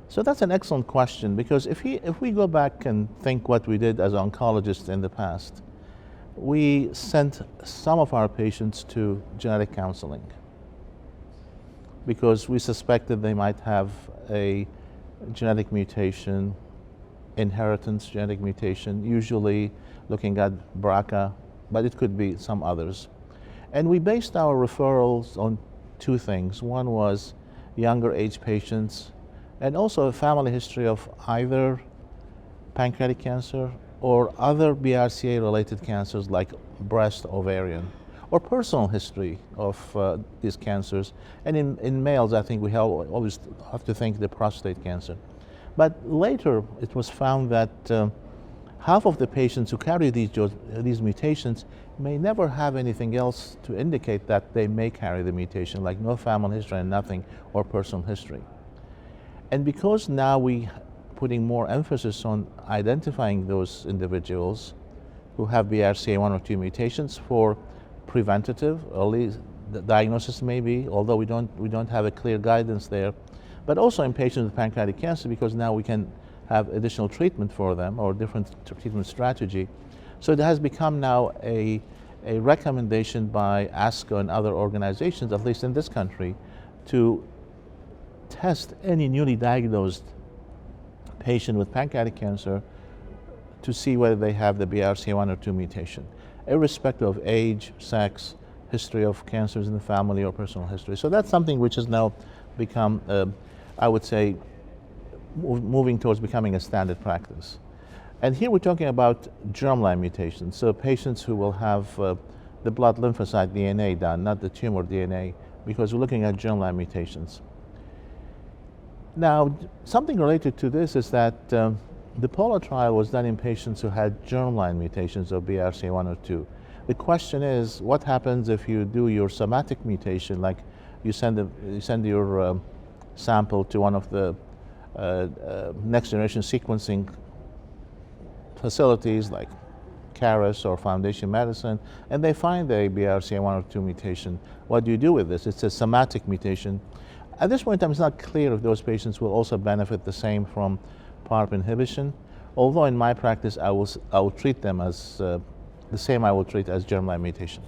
So that's an excellent question, because if we go back and think what we did as oncologists in the past, we sent some of our patients to genetic counseling because we suspected they might have a genetic mutation, inheritance genetic mutation, usually looking at BRCA, but it could be some others. And we based our referrals on two things. One was younger age patients, and also a family history of either pancreatic cancer or other BRCA related cancers like breast, ovarian, or personal history of these cancers. And in males, I think we always have to think the prostate cancer. But later, it was found that half of the patients who carry these mutations may never have anything else to indicate that they may carry the mutation, like no family history and nothing, or personal history. And because now we putting more emphasis on identifying those individuals who have BRCA1 or 2 mutations for preventative, early diagnosis maybe, although we don't have a clear guidance there, but also in patients with pancreatic cancer, because now we can have additional treatment for them or different treatment strategy. So it has become now a recommendation by ASCO and other organizations, at least in this country, to test any newly diagnosed patient with pancreatic cancer to see whether they have the BRCA1 or 2 mutation, irrespective of age, sex, history of cancers in the family, or personal history. So that's something which has now become, I would say, moving towards becoming a standard practice. And here we're talking about germline mutations, so patients who will have the blood lymphocyte DNA done, not the tumor DNA, because we're looking at germline mutations. Now, something related to this is that the POLA trial was done in patients who had germline mutations of BRCA1 or 2. The question is, what happens if you do your somatic mutation, like you send your sample to one of the next generation sequencing facilities like Caris or Foundation Medicine, and they find a BRCA1 or 2 mutation. What do you do with this? It's a somatic mutation. At this point in time, it's not clear if those patients will also benefit the same from PARP inhibition, although in my practice, I will treat them as the same I will treat as germline mutation.